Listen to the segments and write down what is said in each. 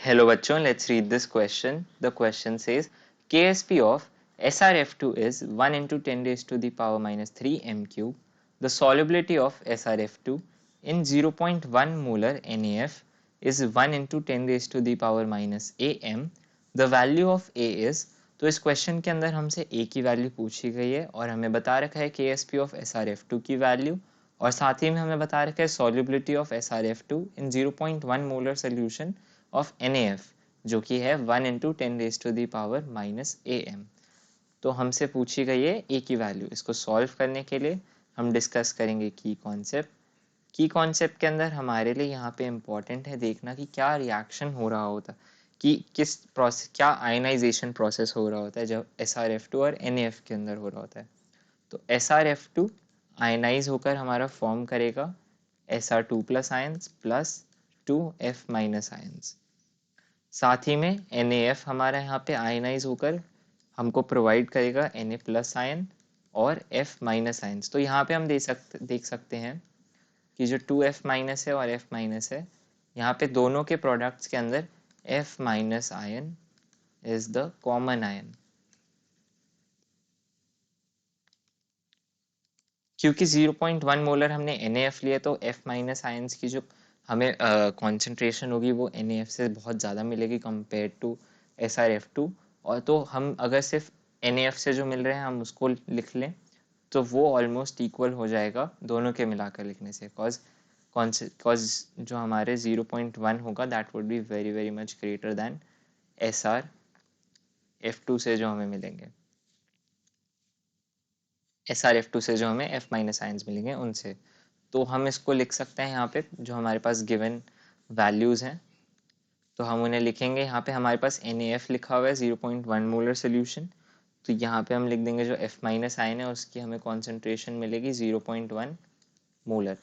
Hello bachon, let's read this question. The question says KSP of SRF2 is 1 into 10 raised to the power minus 3 m cube. The solubility of SRF2 in 0.1 molar NaF is 1 into 10 raised to the power minus am. The value of A is, तो इस question के अंदर हमसे A की value पूछी गई है और हमें बता रखा है KSP of SRF2 की वैल्यू और साथ ही में हमें बता रखा है solubility of SRF2 in 0.1 molar solution of NaF जो कि है 1 into 10 raise to the power minus am। तो हमसे पूछी गई है A की वैल्यू। इसको सॉल्व करने के लिए हम डिस्कस करेंगे की कॉन्सेप्ट। की कॉन्सेप्ट के अंदर हमारे लिए यहाँ पे इम्पॉर्टेंट है देखना कि क्या रिएक्शन हो रहा होता, कि किस प्रोसेस, क्या आयनाइजेशन प्रोसेस हो रहा होता है जब SRF2 और NaF के अंदर हो रहा होता है। तो SRF2 आयनाइज होकर हमारा फॉर्म करेगा Sr2 plus ions plus 2F minus ions. साथ ही में NaF हमारा यहाँ पे आयनाइज होकर हमको प्रोवाइड करेगा Na प्लस आयन और F माइनस आयंस। तो यहाँ पे हम देख सकते हैं कि जो 2F माइनस है और F माइनस है, यहाँ पे दोनों के प्रोडक्ट्स के अंदर F minus ion is the common ion. क्योंकि 0.1 मोलर हमने NaF लिया तो F माइनस आयंस की जो हमें कॉन्सेंट्रेशन होगी वो NaF से बहुत ज़्यादा मिलेगी कंपेयर टू SRF2। और तो हम अगर सिर्फ NaF से जो मिल रहे हैं हम उसको लिख लें तो वो ऑलमोस्ट इक्वल हो जाएगा दोनों के मिलाकर लिखने से, कॉज जो हमारे 0.1 होगा that would be very very much greater than SRF2 से जो हमें मिलेंगे, SRF2 से जो हमें F माइनस आयंस मिलेंगे उनसे। तो हम इसको लिख सकते हैं यहाँ पे जो हमारे पास गिवन वैल्यूज़ हैं तो हम उन्हें लिखेंगे। यहाँ पे हमारे पास NaF लिखा हुआ है 0.1 मोलर सोल्यूशन, तो यहाँ पे हम लिख देंगे जो F माइनस आयन है उसकी हमें कॉन्सेंट्रेशन मिलेगी 0.1 मोलर।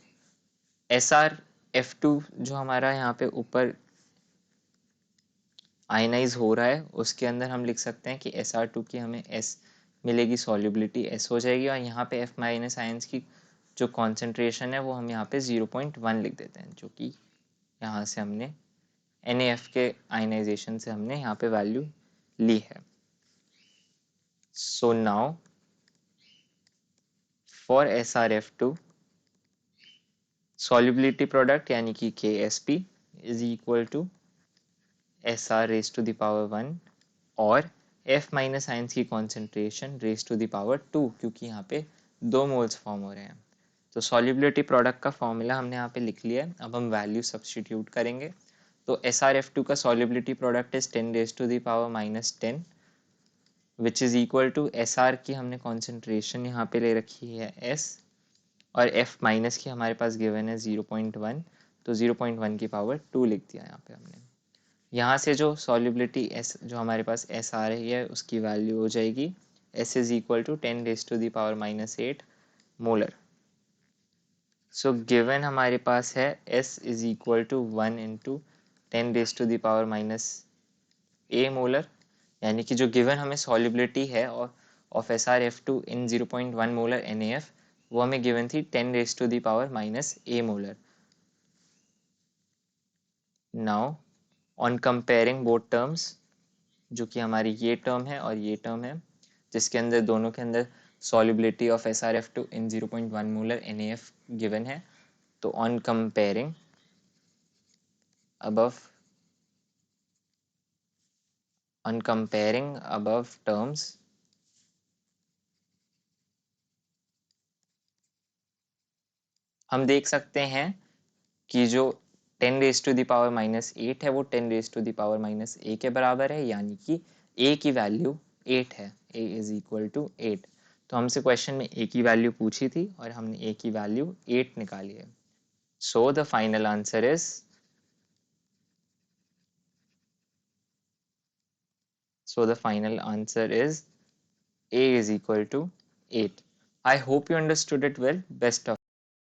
SRF2 जो हमारा यहाँ पे ऊपर आयनाइज हो रहा है उसके अंदर हम लिख सकते हैं कि Sr2 की हमें S मिलेगी, सॉल्युबिलिटी S हो जाएगी और यहाँ पे F माइनस आयंस की जो कॉन्सेंट्रेशन है वो हम यहाँ पे 0.1 लिख देते हैं, जो कि यहाँ से हमने NaF के आयनाइजेशन से हमने यहाँ पे वैल्यू ली है। So now for SRF2 solubility product यानी कि KSP is equal to SR raise to the power 1 और F माइनस आयंस की concentration raise to the power 2, क्योंकि यहाँ पे 2 मोल्स फॉर्म हो रहे हैं। तो सॉल्युबिलिटी प्रोडक्ट का फॉर्मूला हमने यहाँ पे लिख लिया है। अब हम वैल्यू सब्स्टिट्यूट करेंगे तो SRF2 का solubility product is 10 raise to the power minus 10 which is equal to SR की हमने कॉन्सेंट्रेशन यहाँ पे ले रखी है S और F माइनस की हमारे पास गिवन है 0.1, तो 0.1 की पावर 2 लिख दिया यहाँ पे हमने। यहाँ से जो सॉल्युबिलिटी S जो हमारे पास S आ रही है उसकी वैल्यू हो जाएगी S is equal to 10 raise to the power minus 8 molar. So given हमारे पास है S is equal to 1 into 10 raise to the power minus A molar, यानी कि जो गिवन हमें सॉल्युबिलिटी है और of SRF2 in 0.1 molar NaF वो हमें गिवन थी 10 raise to the power minus A molar. Now on comparing both terms, जो कि हमारी ये टर्म है और ये टर्म है जिसके अंदर दोनों के अंदर solubility of SRF2 in 0.1 molar NaF given है, तो on comparing above terms हम देख सकते हैं कि जो 10 raise to the power minus 8 है वो 10 raise to the power minus A के बराबर है, यानी कि A की वैल्यू 8 है, A इज इक्वल टू 8। तो हमसे क्वेश्चन में A की वैल्यू पूछी थी और हमने A की वैल्यू 8 निकाली है। So the final answer is A is equal to 8. I hope you understood it well. Best of